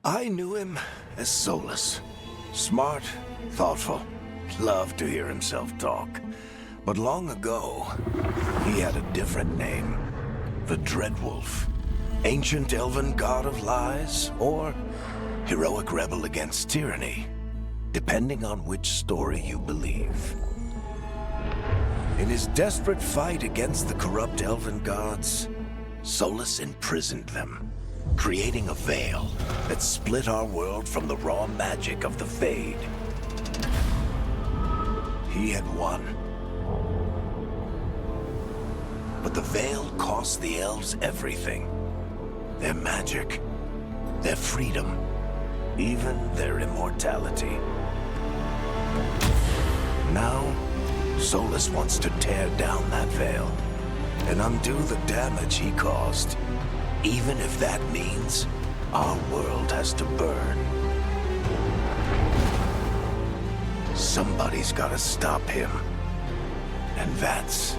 I knew him as Solus. Smart, thoughtful, loved to hear himself talk. But long ago, he had a different name. The Dreadwolf. Ancient elven god of lies, or heroic rebel against tyranny, depending on which story you believe. In his desperate fight against the corrupt elven gods, Solus imprisoned them, creating a veil that split our world from the raw magic of the Fade. He had won. But the veil cost the elves everything. Their magic, their freedom, even their immortality. Now, Solus wants to tear down that veil and undo the damage he caused, even if that means our world has to burn. Somebody's gotta stop him, and that's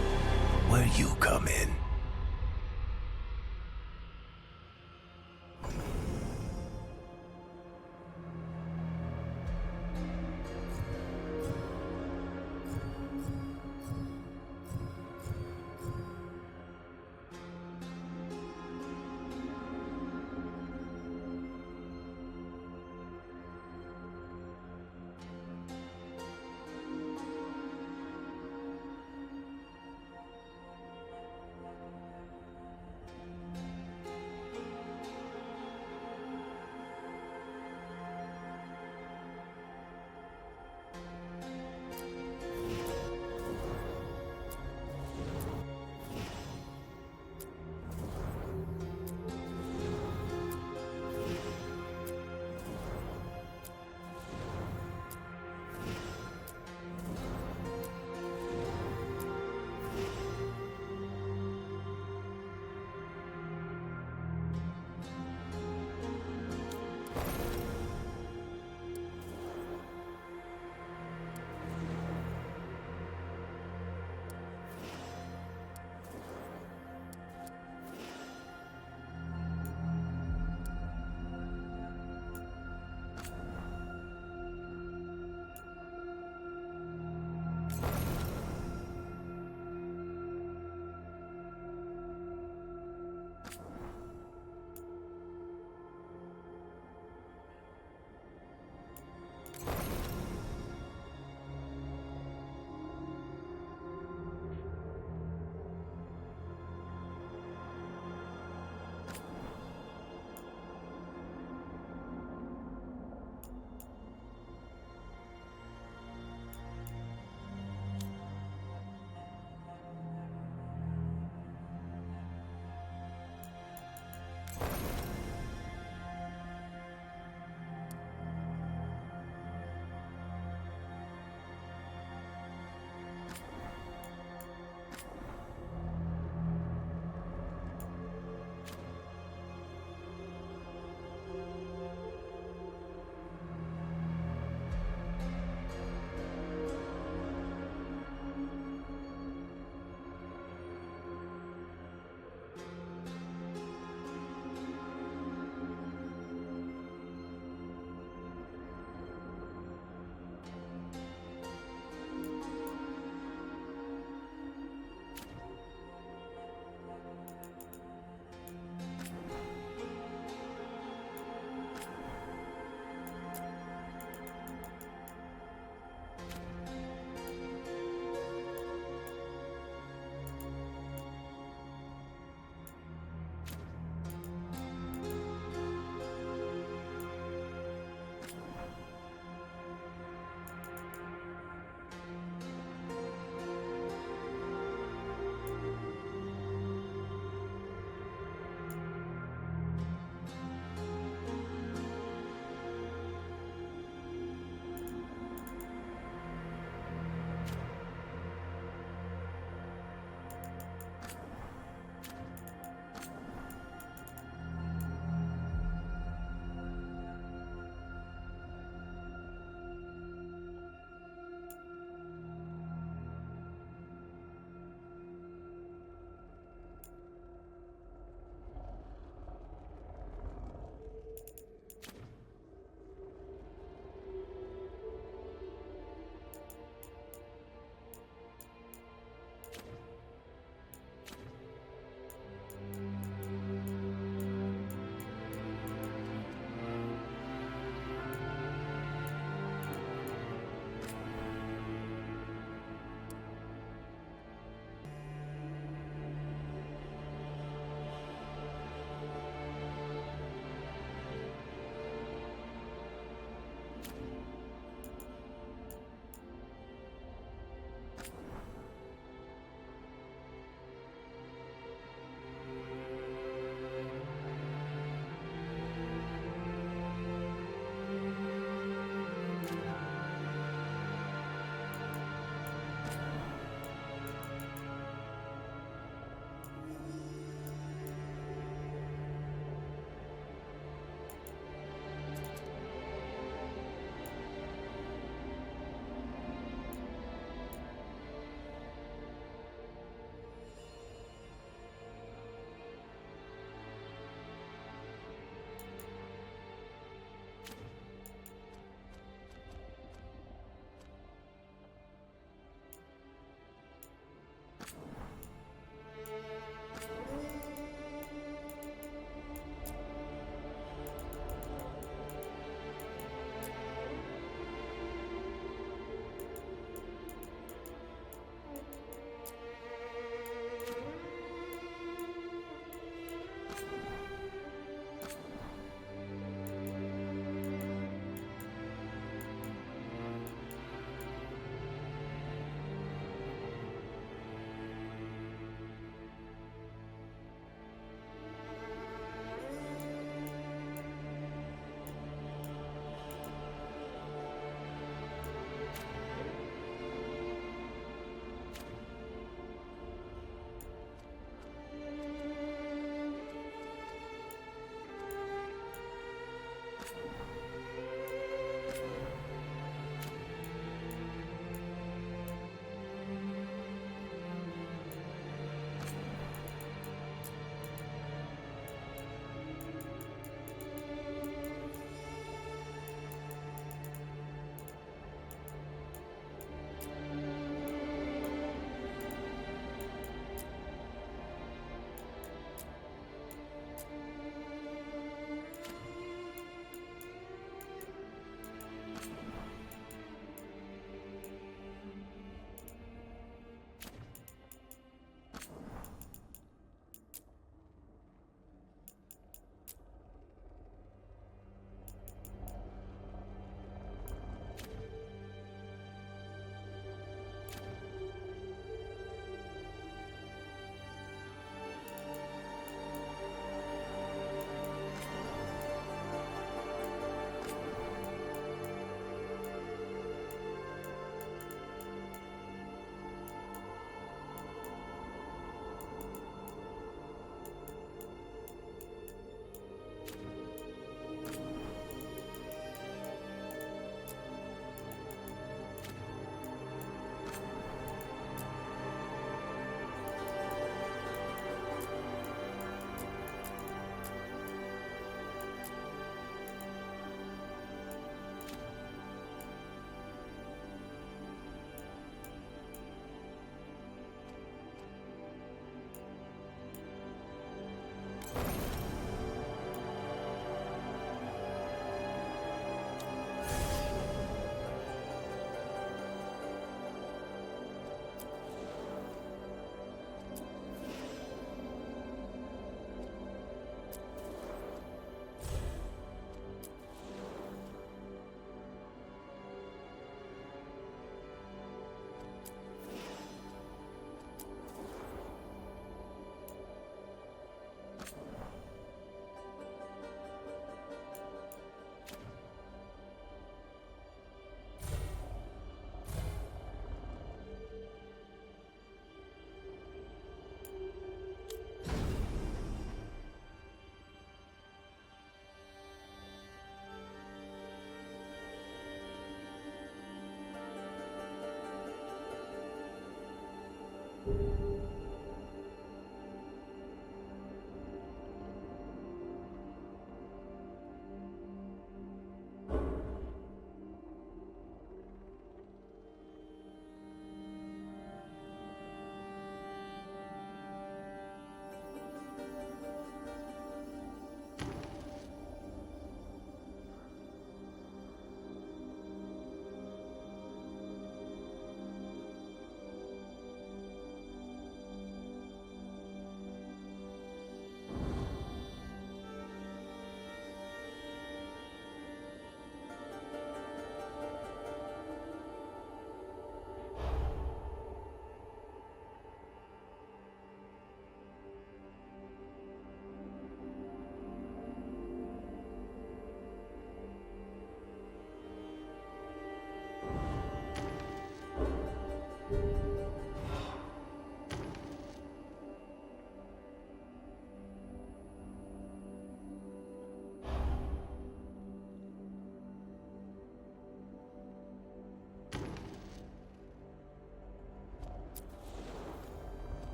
where you come in.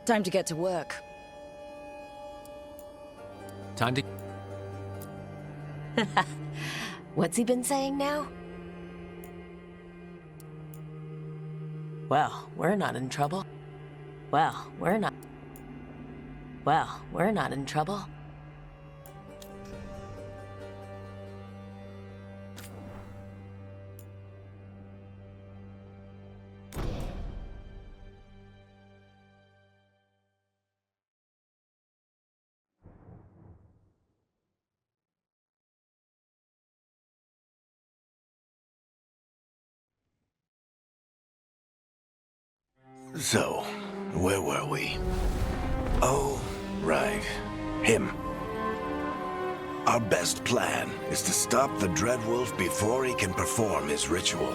Time to get to work. Time to... What's he been saying now? Well, we're not in trouble. Well, we're not... Well, we're not in trouble. So, where were we? Oh, right. Him. Our best plan is to stop the Dreadwolf before he can perform his ritual.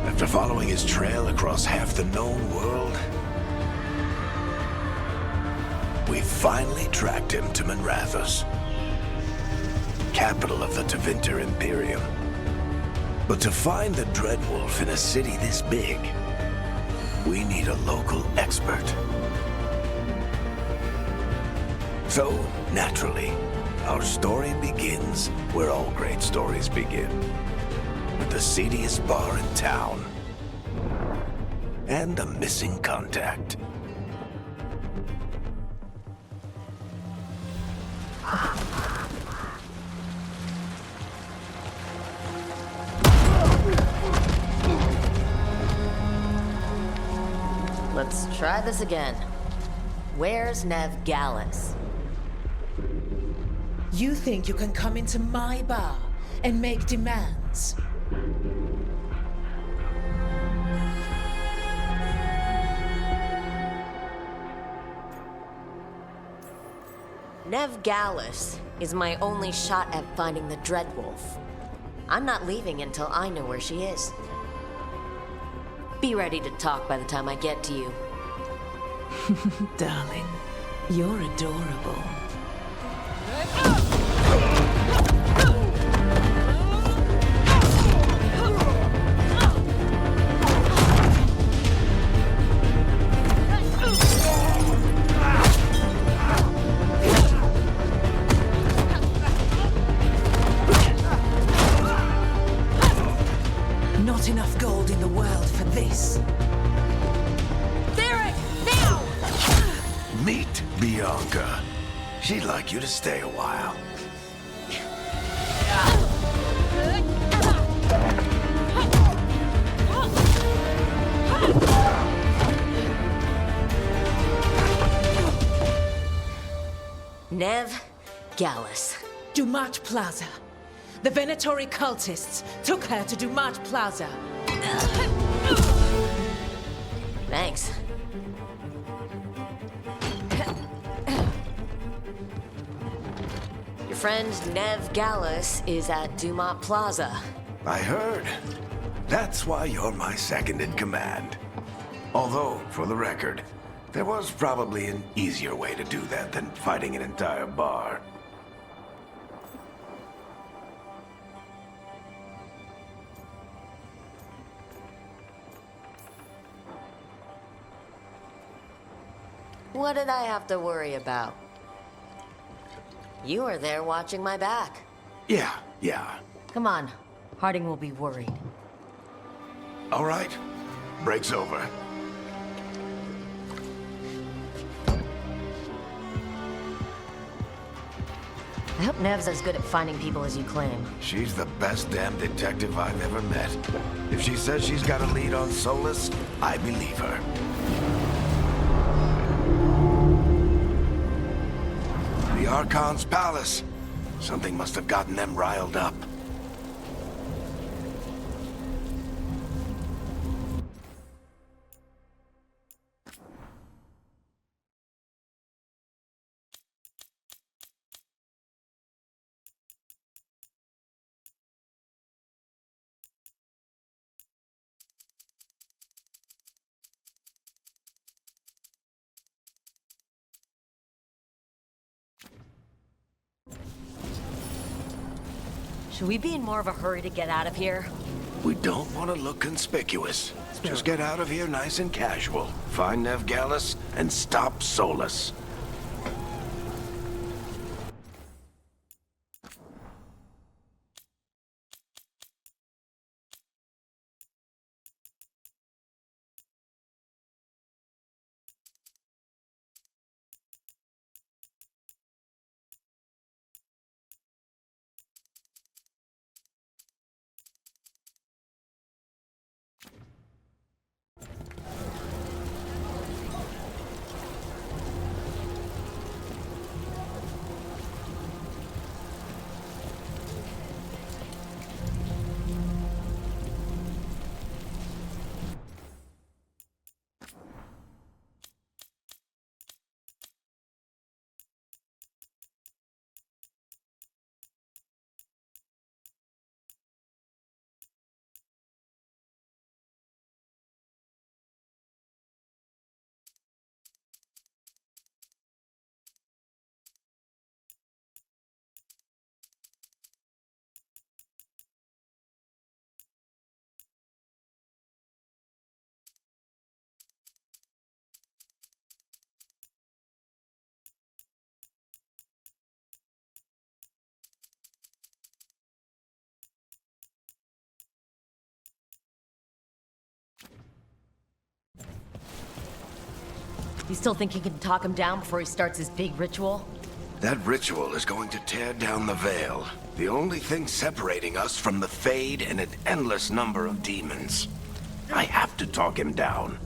After following his trail across half the known world, we finally tracked him to Manrathus, capital of the Tevinter Imperium. But to find the Dreadwolf in a city this big, we need a local expert. So, naturally, our story begins where all great stories begin. With the seediest bar in town. And a missing contact. Let's try this again. Where's Nev Gallus? You think you can come into my bar and make demands? Nev Gallus is my only shot at finding the Dreadwolf. I'm not leaving until I know where she is. Be ready to talk by the time I get to you. Darling, you're adorable. Not enough gold in the world for this. Meet Bianca. She'd like you to stay a while. Nev Gallus. Dumat Plaza. The Venatori cultists took her to Dumat Plaza. Thanks. Your friend Nev Gallus is at Dumat Plaza. I heard. That's why you're my second in command. Although, for the record, there was probably an easier way to do that than fighting an entire bar. What did I have to worry about? You were there watching my back. Yeah. Come on, Harding will be worried. All right. Break's over. I hope Nev's as good at finding people as you claim. She's the best damn detective I've ever met. If she says she's got a lead on Solus, I believe her. The Archon's palace. Something must have gotten them riled up. Should we be in more of a hurry to get out of here? We don't want to look conspicuous. Just get out of here nice and casual. Find Nev Gallus and stop Solus. You still think you can talk him down before he starts his big ritual? That ritual is going to tear down the Veil. The only thing separating us from the Fade and an endless number of demons. I have to talk him down.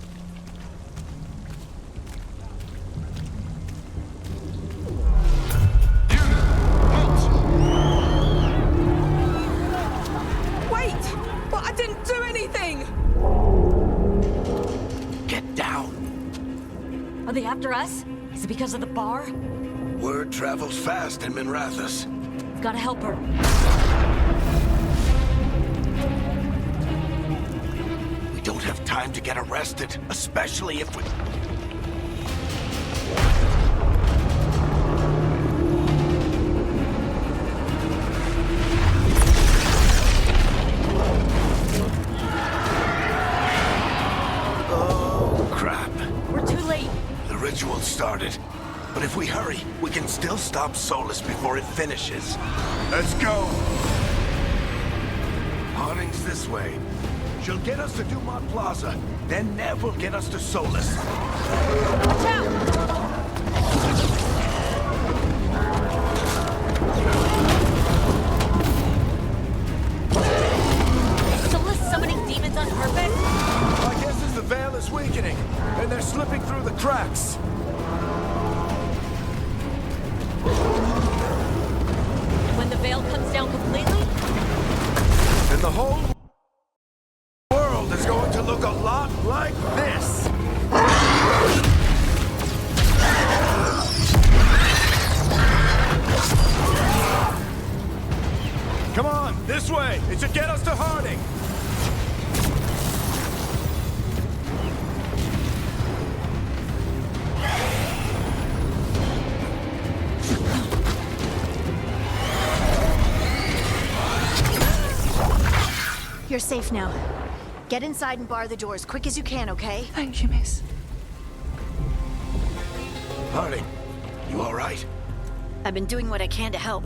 Wait! But I didn't do anything! Get down. Are they after us? Is it because of the bar? Word travels fast in Minrathous. We've gotta help her. We don't have time to get arrested, especially if we... Oh, crap. We're too late. The ritual started. But if we hurry, we can still stop Solus before it finishes. Let's go! Harding's this way. She'll get us to Dumont Plaza. Then Nev will get us to Solus. Watch out! Solus summoning demons on purpose? My guess is the Veil is weakening, and they're slipping through the cracks. When the veil comes down completely? And the whole world is going to look a lot like this. Come on, this way. It should get us to Harding. You're safe now. Get inside and bar the doors quick as you can, okay? Thank you, miss. Harding, you all right? I've been doing what I can to help.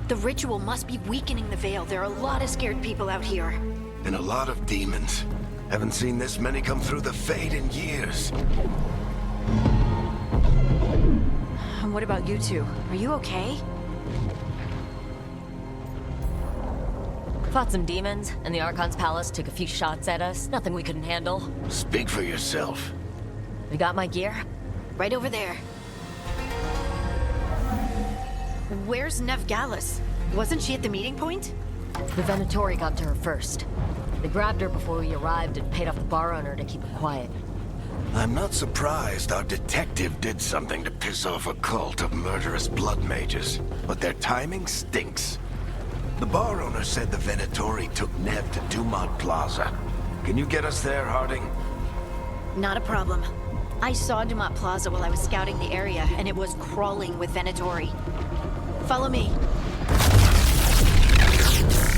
The ritual must be weakening the Veil. There are a lot of scared people out here. And a lot of demons. Haven't seen this many come through the Fade in years. And what about you two? Are you okay? Fought some demons, and the Archon's palace took a few shots at us. Nothing we couldn't handle. Speak for yourself. We got my gear? Right over there. Where's Nev Gallus? Wasn't she at the meeting point? The Venatori got to her first. They grabbed her before we arrived and paid off the bar owner to keep her quiet. I'm not surprised our detective did something to piss off a cult of murderous blood mages, but their timing stinks. The bar owner said the Venatori took Nev to Dumont Plaza. Can you get us there, Harding? Not a problem. I saw Dumont Plaza while I was scouting the area, and it was crawling with Venatori. Follow me.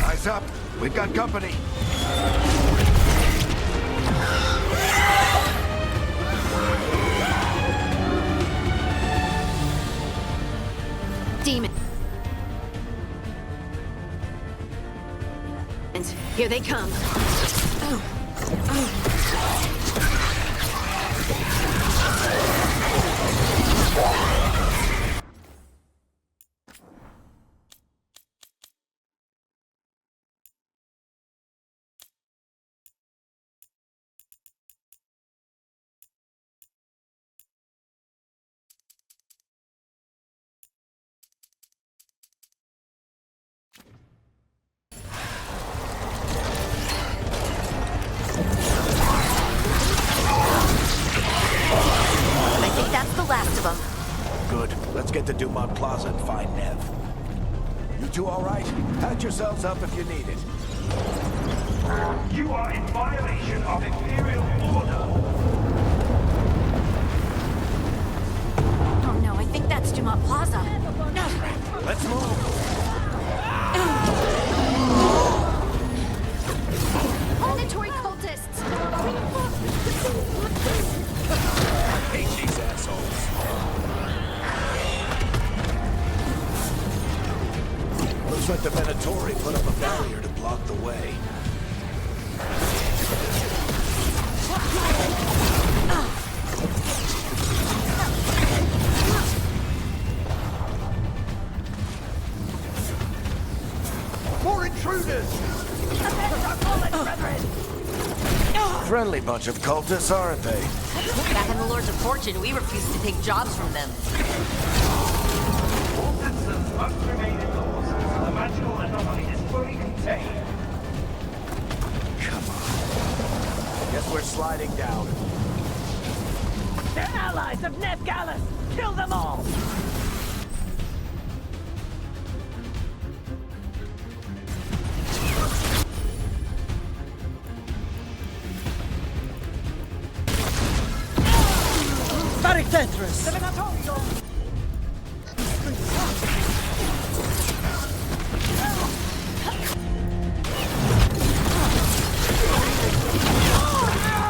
Eyes up. We've got company. Demons. Here they come. I think that's the last of them. Good. Let's get to Dumont Plaza and find Nev. You two all right? Patch yourselves up if you need it. You are in violation of Imperial order. Oh no, I think that's Dumont Plaza. No. Let's move. Auditory cultists! I hate these assholes. Looks like the Venatori put up a barrier to block the way. Friendly bunch of cultists, aren't they? Back in the Lords of Fortune, we refused to take jobs from them. All citizens must remain indoors until the magical anomaly is fully contained. Come on. Guess we're sliding down. They're allies of Veilguard! Kill them all!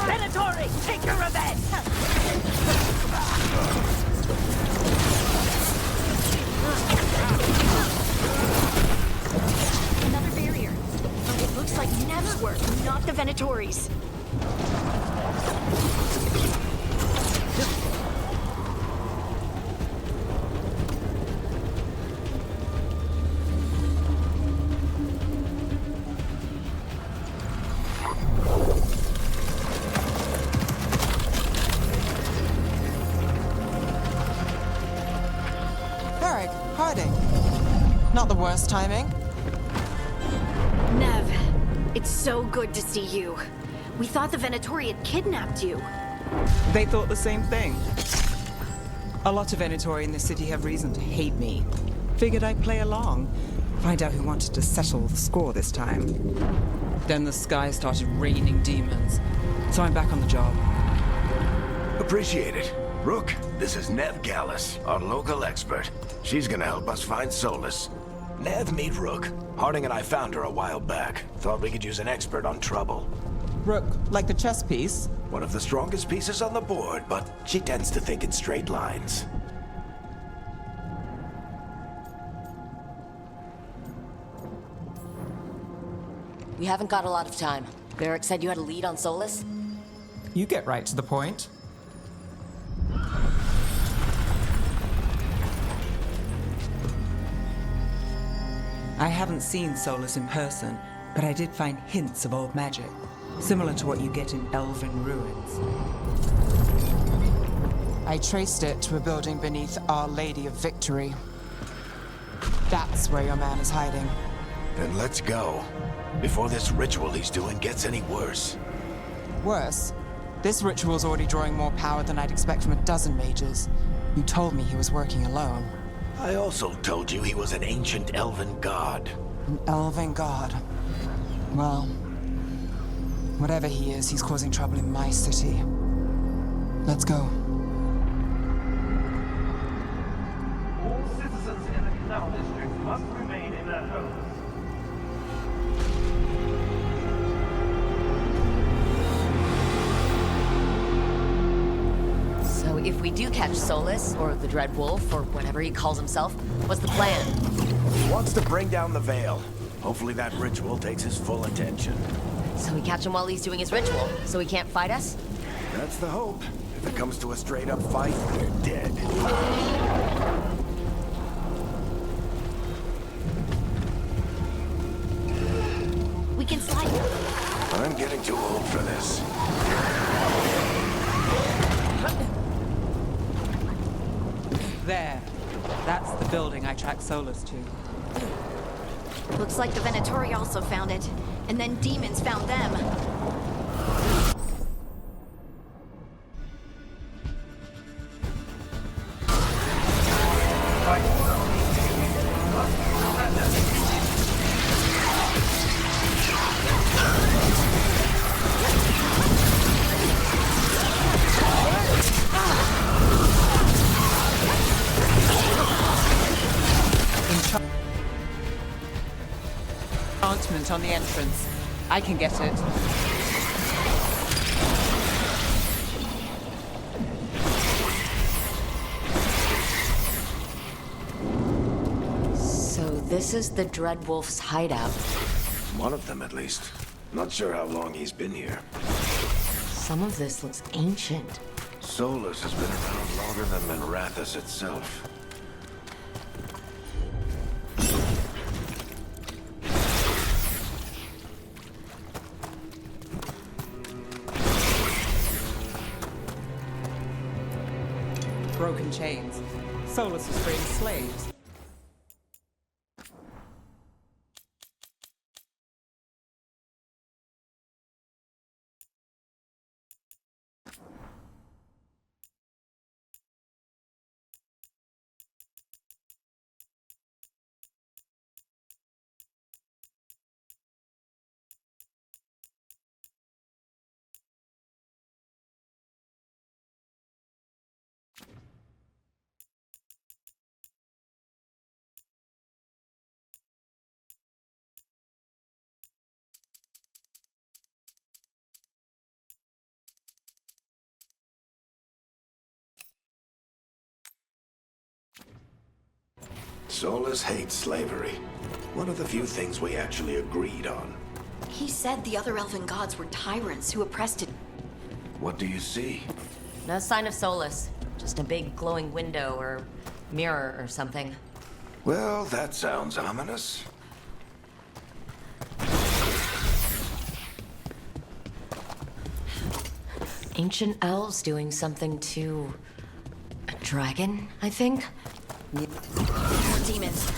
Veilguard, take your revenge! Another barrier. But it looks like Nev's work, not the Venatori's. Varric, hiding. Not the worst timing. Nev, it's so good to see you. We thought the Venatori had kidnapped you. They thought the same thing. A lot of Venatori in the city have reason to hate me. Figured I'd play along. Find out who wanted to settle the score this time. Then the sky started raining demons. So I'm back on the job. Appreciate it. Rook, this is Nev Gallus, our local expert. She's gonna help us find Solus. Nev, meet Rook. Harding and I found her a while back. Thought we could use an expert on trouble. Rook, like the chess piece? One of the strongest pieces on the board, but she tends to think in straight lines. We haven't got a lot of time. Varric said you had a lead on Solus? You get right to the point. I haven't seen Solus in person, but I did find hints of old magic, similar to what you get in elven ruins. I traced it to a building beneath Our Lady of Victory. That's where your man is hiding. Then let's go. Before this ritual he's doing gets any worse. Worse, this ritual's already drawing more power than I'd expect from a dozen mages. You told me he was working alone. I also told you he was an ancient elven god. An elven god. Well, whatever he is, he's causing trouble in my city. Let's go. All citizens in the Canal District must remain in their homes. So if we do catch Solus, or the Dread Wolf, or whatever he calls himself, what's the plan? He wants to bring down the veil. Hopefully that ritual takes his full attention. So we catch him while he's doing his ritual, so he can't fight us? That's the hope. If it comes to a straight-up fight, we're dead. We can slide. I'm getting too old for this. There. That's the building I tracked Solus to. Looks like the Venatori also found it. And then demons found them. Enchantment on the entrance. I can get it. So this is the Dread Wolf's hideout. One of them, at least. Not sure how long he's been here. Some of this looks ancient. Solus has been around longer than Minrathous itself. broken chains. Solus was freeing slaves. Solus hates slavery. One of the few things we actually agreed on. He said the other elven gods were tyrants who oppressed it. What do you see? No sign of Solus. Just a big glowing window or mirror or something. Well, that sounds ominous. Ancient elves doing something to a dragon, I think? More demons.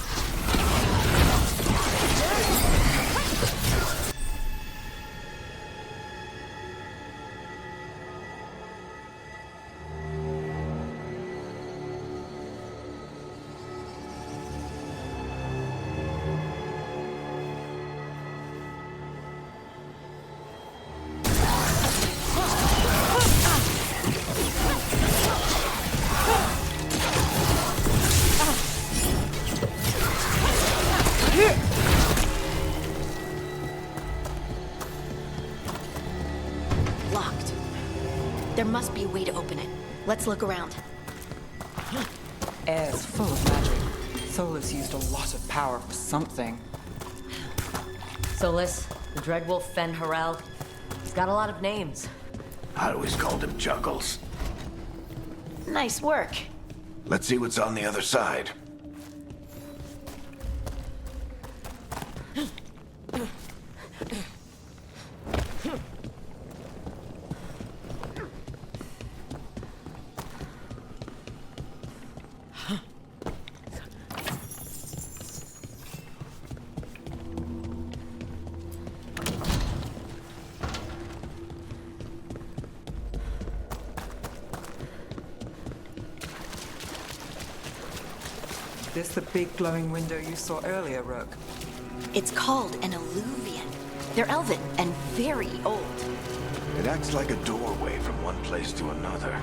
Locked. There must be a way to open it. Let's look around. Air's full of magic. Solus used a lot of power for something. Solus, the Dreadwolf Fen Harel. He's got a lot of names. I always called him Juggles. Nice work. Let's see what's on the other side. This the big glowing window you saw earlier, Rook? It's called an alluvian. They're elven and very old. It acts like a doorway from one place to another.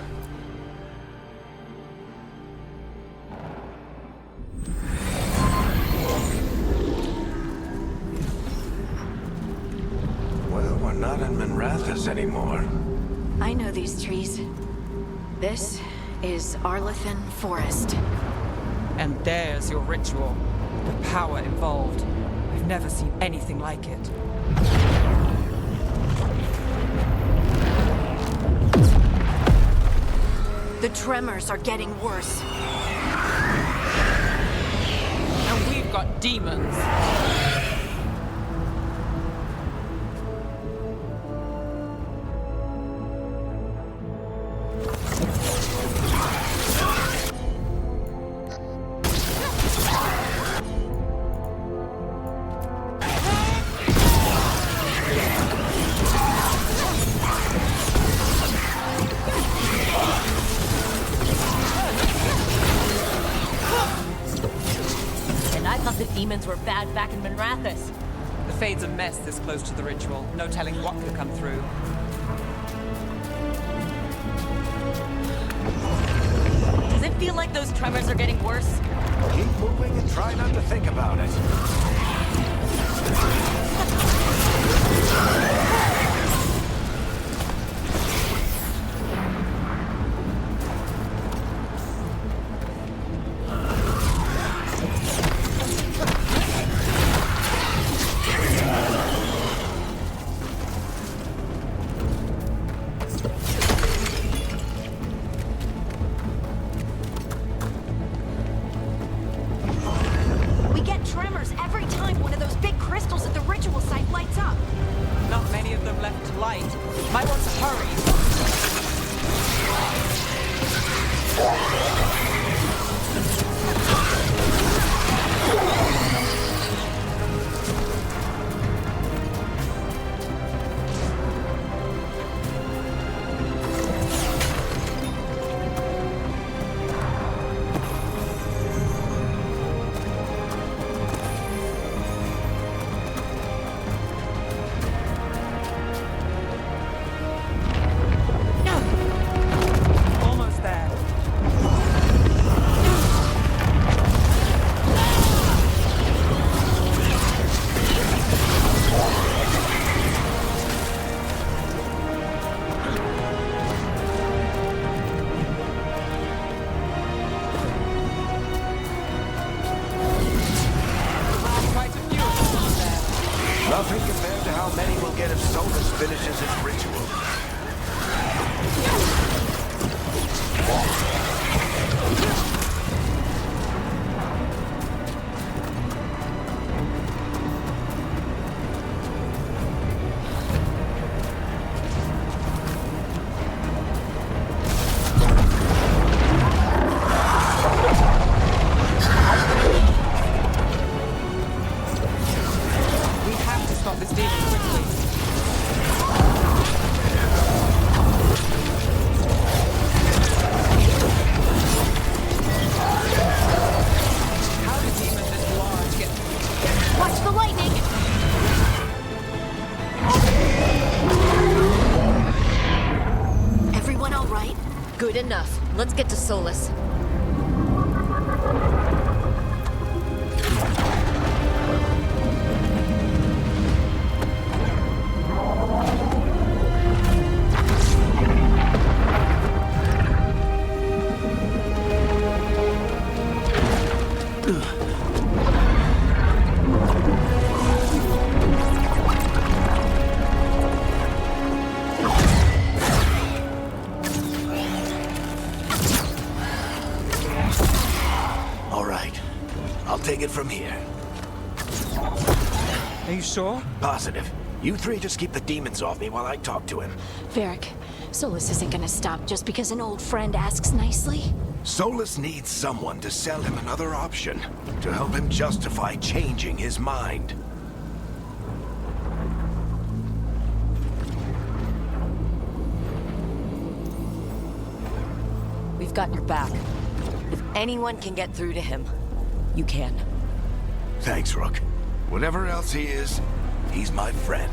Well, we're not in Minrathous anymore. I know these trees. This is Arlethan Forest. And there's your ritual. The power involved. I've never seen anything like it. The tremors are getting worse. And we've got demons. I thought the demons were bad back in Minrathous. The Fade's a mess this close to the ritual. No telling what could come through. Does it feel like those tremors are getting worse? Keep moving and try not to think about it. We get tremors every time one of those big crystals at the ritual site lights up. Not many of them left to light. Might want to hurry. Good enough. Let's get to Solus. All right. I'll take it from here. Are you sure? Positive. You three just keep the demons off me while I talk to him. Varric, Solus isn't gonna stop just because an old friend asks nicely. Solus needs someone to sell him another option, to help him justify changing his mind. We've got your back. If anyone can get through to him, you can. Thanks, Rook. Whatever else he is, he's my friend.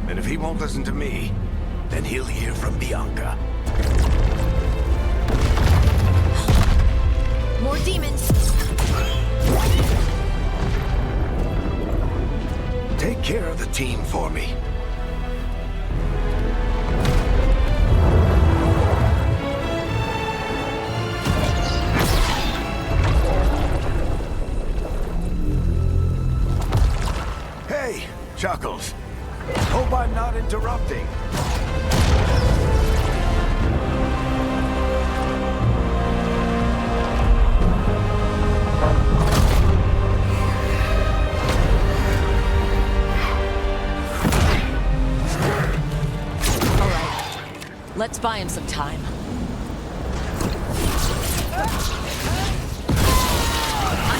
And if he won't listen to me, then he'll hear from Bianca. More demons! Take care of the team for me. Hey, Chuckles. Hope I'm not interrupting. Let's buy him some time. I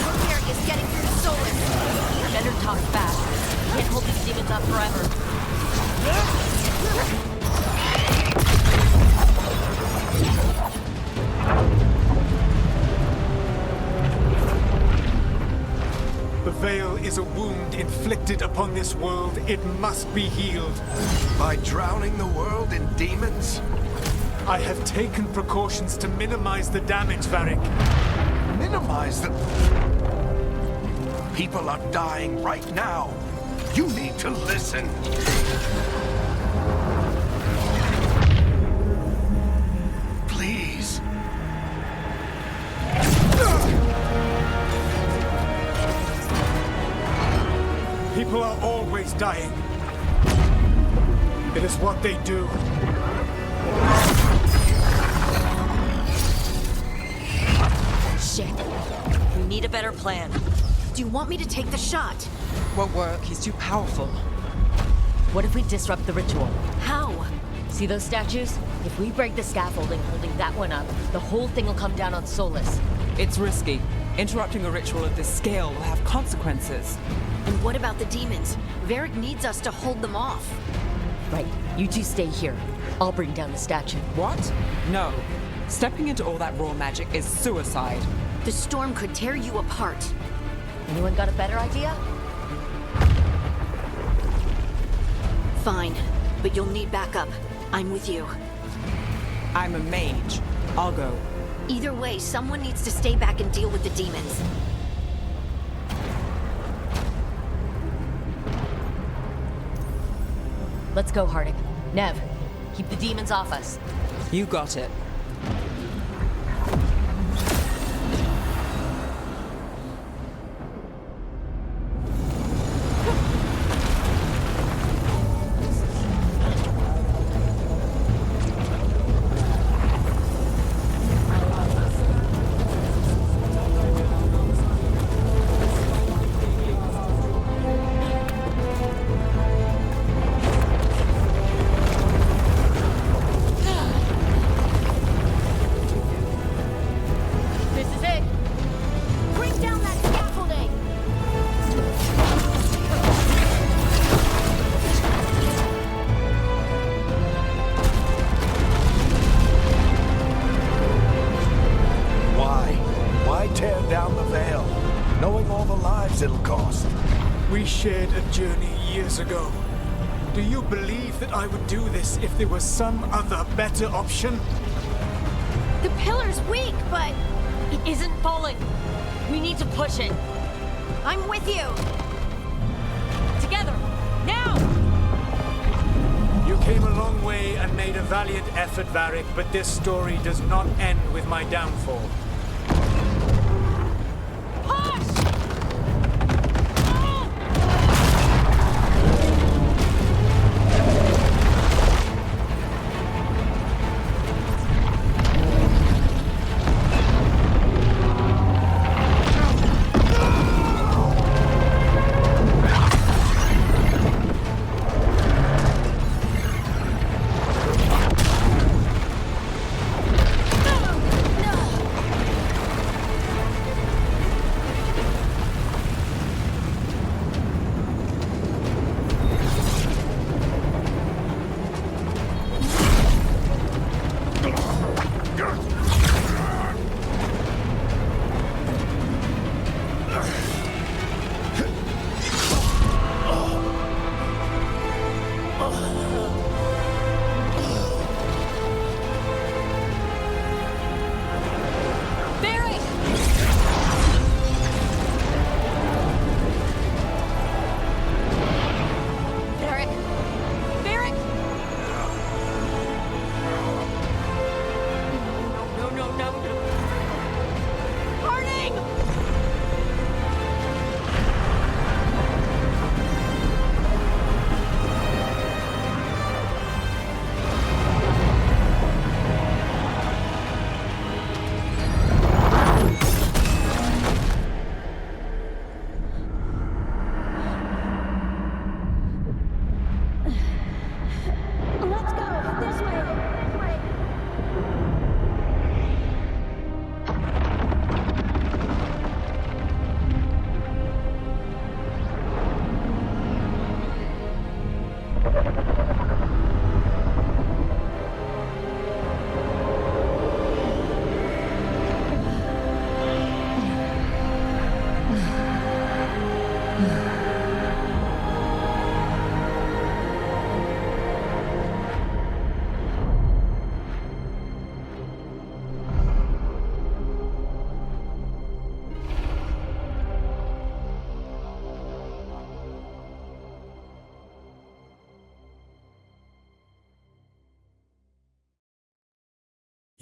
hope Varric is getting through to Solus. Better talk fast. Can't hold these demons up forever. The Veil is a wound inflicted upon this world. It must be healed. By drowning the world in demons? I have taken precautions to minimize the damage, Varric. Minimize the... People are dying right now. You need to listen. Please. People are always dying. It is what they do. Shit. We need a better plan. Do you want me to take the shot? Won't work. He's too powerful. What if we disrupt the ritual? How? See those statues? If we break the scaffolding holding that one up, the whole thing will come down on Solus. It's risky. Interrupting a ritual of this scale will have consequences. And what about the demons? Varric needs us to hold them off. Right, you two stay here. I'll bring down the statue. What? No. Stepping into all that raw magic is suicide. The storm could tear you apart. Anyone got a better idea? Fine, but you'll need backup. I'm with you. I'm a mage. I'll go. Either way, someone needs to stay back and deal with the demons. Let's go, Hardick. Nev, keep the demons off us. You got it. It'll cost. We shared a journey years ago. Do you believe that I would do this if there was some other better option? The pillar's weak, but It isn't falling. We need to push it. I'm with you. Together. Now! You came a long way and made a valiant effort, Varric, but this story does not end with my downfall.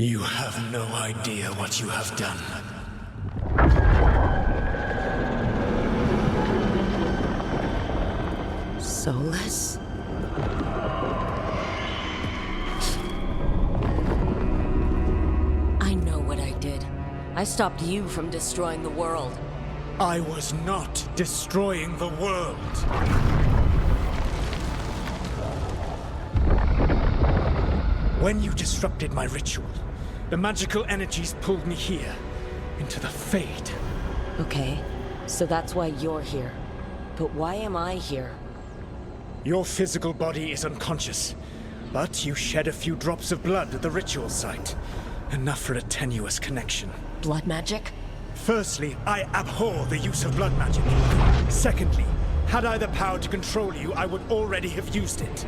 You have no idea what you have done. Soulless? I know what I did. I stopped you from destroying the world. I was not destroying the world. When you disrupted my ritual, the magical energies pulled me here, into the Fade. Okay, so that's why you're here. But why am I here? Your physical body is unconscious, but you shed a few drops of blood at the ritual site. Enough for a tenuous connection. Blood magic? Firstly, I abhor the use of blood magic. Secondly, had I the power to control you, I would already have used it.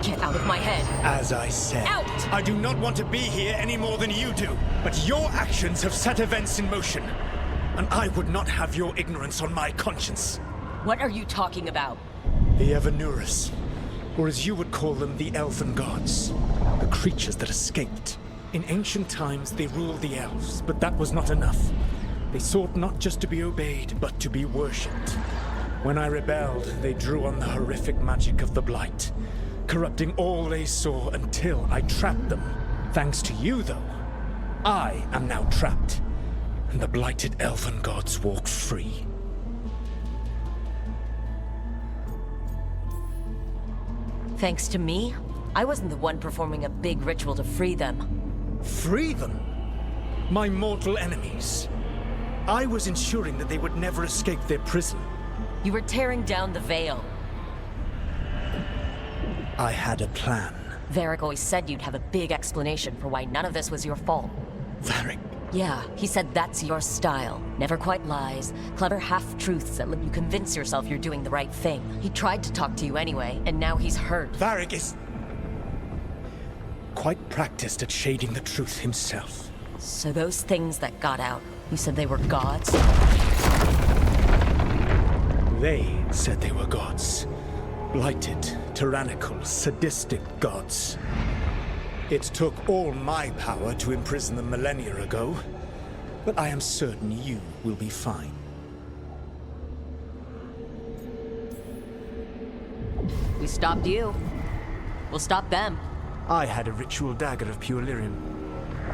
Get out of my head. As I said, Out! I do not want to be here any more than you do. But your actions have set events in motion. And I would not have your ignorance on my conscience. What are you talking about? The Evanurus, or as you would call them, the Elven Gods. The creatures that escaped. In ancient times, they ruled the elves, but that was not enough. They sought not just to be obeyed, but to be worshipped. When I rebelled, they drew on the horrific magic of the Blight, corrupting all they saw until I trapped them. Thanks to you, though, I am now trapped, and the blighted Elven Gods walk free. Thanks to me? I wasn't the one performing a big ritual to free them. Free them? My mortal enemies. I was ensuring that they would never escape their prison. You were tearing down the veil. I had a plan. Varric always said you'd have a big explanation for why none of this was your fault. Varric, Yeah, he said that's your style. Never quite lies. Clever half-truths that let you convince yourself you're doing the right thing. He tried to talk to you anyway, and now he's hurt. Varric is quite practiced at shading the truth himself. So those things that got out, you said they were gods? They said they were gods. Blighted, tyrannical, sadistic gods. It took all my power to imprison them millennia ago, but I am certain you will be fine. We stopped you. We'll stop them. I had a ritual dagger of pure lyrium.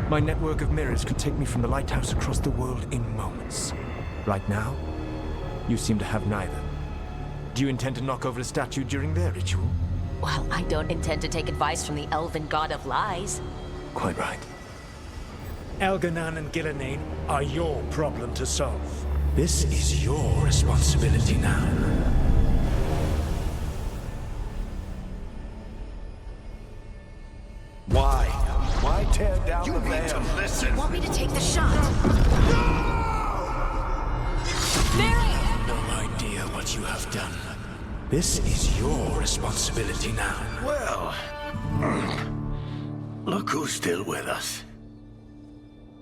My network of mirrors could take me from the lighthouse across the world in moments. Right now, you seem to have neither. Do you intend to knock over a statue during their ritual? Well, I don't intend to take advice from the elven god of lies. Quite right. Elganan and Gillenane are your problem to solve. This is your responsibility now. Why? Why tear down the veil? You need to listen. Want me to take the shot? No idea what you have done. This is your responsibility now. Well, look who's still with us.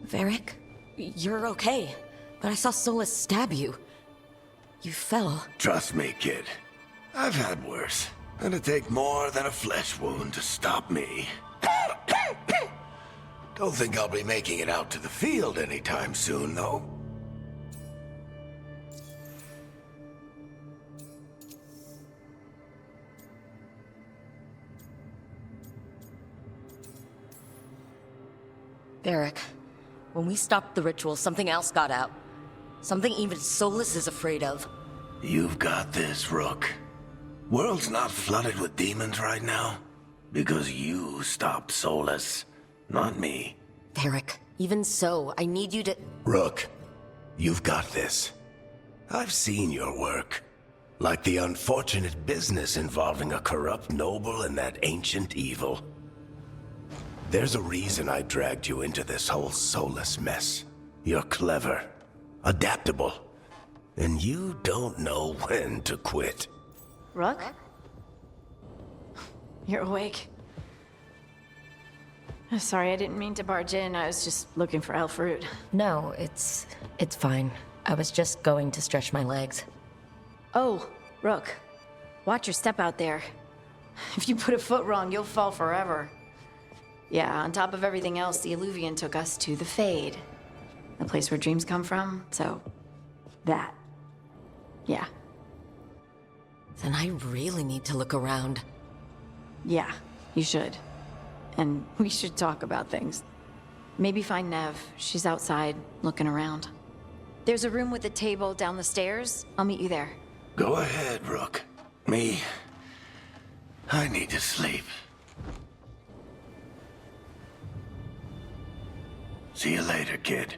Varric, you're okay. But I saw Solus stab you. You fell. Trust me, kid. I've had worse. It'd take more than a flesh wound to stop me. Don't think I'll be making it out to the field anytime soon, though. Varric, when we stopped the ritual, something else got out. Something even Solus is afraid of. You've got this, Rook. World's not flooded with demons right now. Because you stopped Solus, not me. Varric, even so, I need you to... Rook, you've got this. I've seen your work. Like the unfortunate business involving a corrupt noble and that ancient evil. There's a reason I dragged you into this whole Solus mess. You're clever, adaptable, and you don't know when to quit. Rook? You're awake. Sorry, I didn't mean to barge in. I was just looking for Elfroot. No, it's fine. I was just going to stretch my legs. Oh, Rook. Watch your step out there. If you put a foot wrong, you'll fall forever. Yeah, on top of everything else, the Illuvian took us to the Fade. The place where dreams come from, so... that. Yeah. Then I really need to look around. Yeah, you should. And we should talk about things. Maybe find Nev. She's outside, looking around. There's a room with a table down the stairs. I'll meet you there. Go ahead, Rook. Me, I need to sleep. See you later, kid.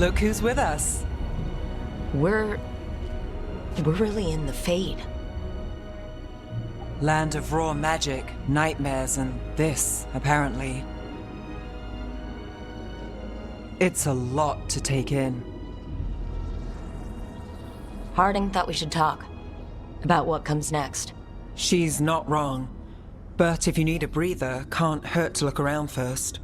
Look who's with us. We're really in the Fade. Land of raw magic, nightmares, and this, apparently. It's a lot to take in. Harding thought we should talk about what comes next. She's not wrong. But if you need a breather, can't hurt to look around first.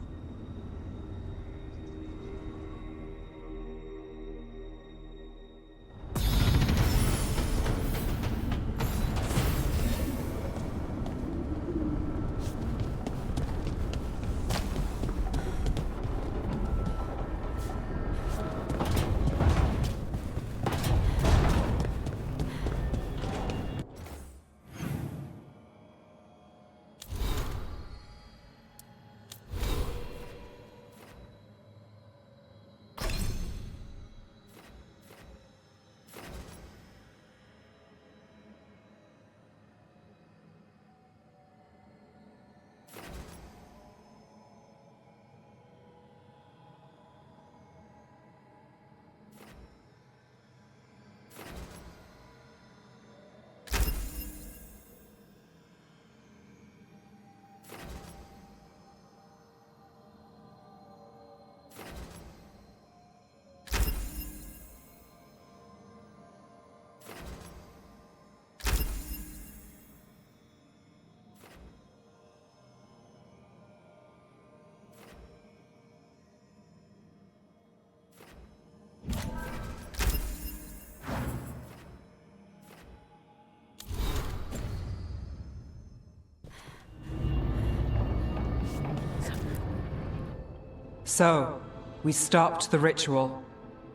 So, we stopped the ritual.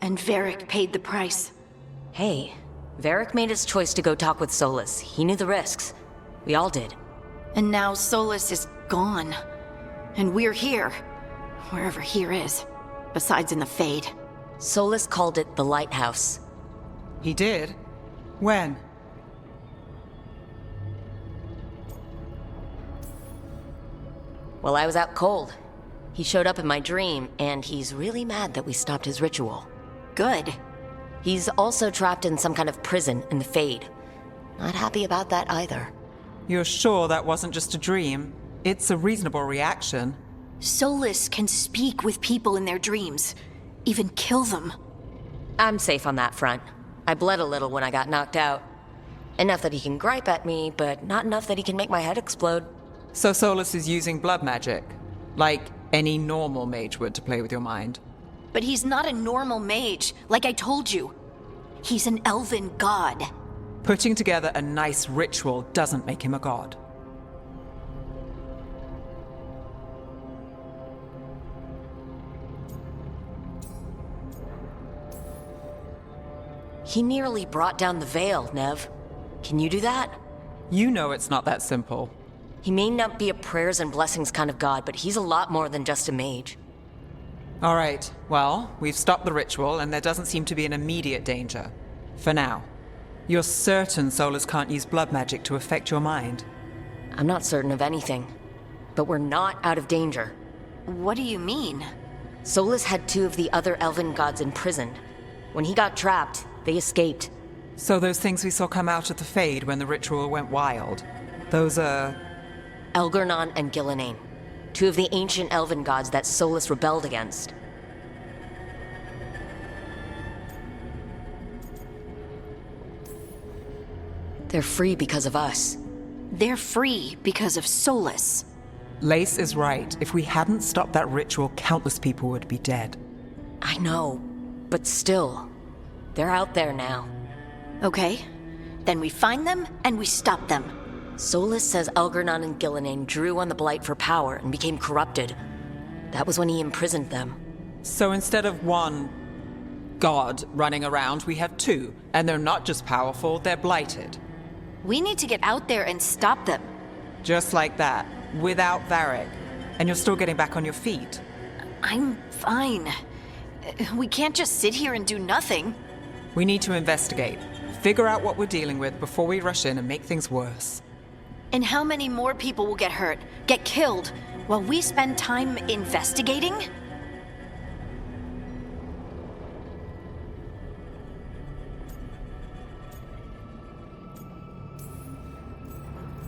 And Varric paid the price. Hey, Varric made his choice to go talk with Solus. He knew the risks. We all did. And now Solus is gone. And we're here. Wherever here is. Besides in the Fade. Solus called it the Lighthouse. He did? When? Well, I was out cold. He showed up in my dream, and he's really mad that we stopped his ritual. Good. He's also trapped in some kind of prison in the Fade. Not happy about that either. You're sure that wasn't just a dream? It's a reasonable reaction. Solus can speak with people in their dreams. Even kill them. I'm safe on that front. I bled a little when I got knocked out. Enough that he can gripe at me, but not enough that he can make my head explode. So Solus is using blood magic? Like any normal mage would to play with your mind? But he's not a normal mage, like I told you. He's an elven god. Putting together a nice ritual doesn't make him a god. He nearly brought down the Veil, Nev. Can you do that? You know it's not that simple. He may not be a prayers and blessings kind of god, but he's a lot more than just a mage. All right, well, we've stopped the ritual, and there doesn't seem to be an immediate danger. For now. You're certain Solus can't use blood magic to affect your mind? I'm not certain of anything. But we're not out of danger. What do you mean? Solus had 2 of the other elven gods imprisoned. When he got trapped, they escaped. So those things we saw come out of the Fade when the ritual went wild, those are... Elgernon and Gillenane. 2 of the ancient elven gods that Solus rebelled against. They're free because of us. They're free because of Solus. Lace is right. If we hadn't stopped that ritual, countless people would be dead. I know, but still, they're out there now. Okay, then we find them and we stop them. Solus says Elgernon and Gillenane drew on the Blight for power and became corrupted. That was when he imprisoned them. So instead of 1 god running around, we have 2, and they're not just powerful, they're blighted. We need to get out there and stop them. Just like that, without Varric. And you're still getting back on your feet. I'm fine. We can't just sit here and do nothing. We need to investigate. Figure out what we're dealing with before we rush in and make things worse. And how many more people will get hurt, get killed, while we spend time investigating?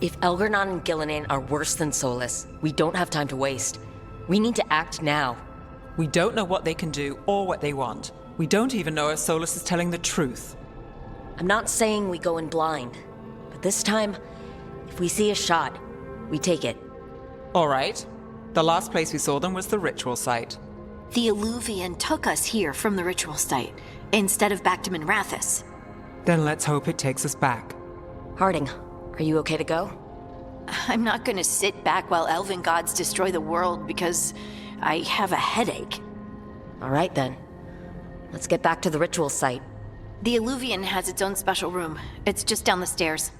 If Elgar'nan and Gillinan are worse than Solus, we don't have time to waste. We need to act now. We don't know what they can do or what they want. We don't even know if Solus is telling the truth. I'm not saying we go in blind, but this time, if we see a shot, we take it. All right. The last place we saw them was the ritual site. The Illuvian took us here from the ritual site, instead of back to Minrathous. Then let's hope it takes us back. Harding, are you okay to go? I'm not gonna sit back while elven gods destroy the world because I have a headache. All right then. Let's get back to the ritual site. The Illuvian has its own special room. It's just down the stairs.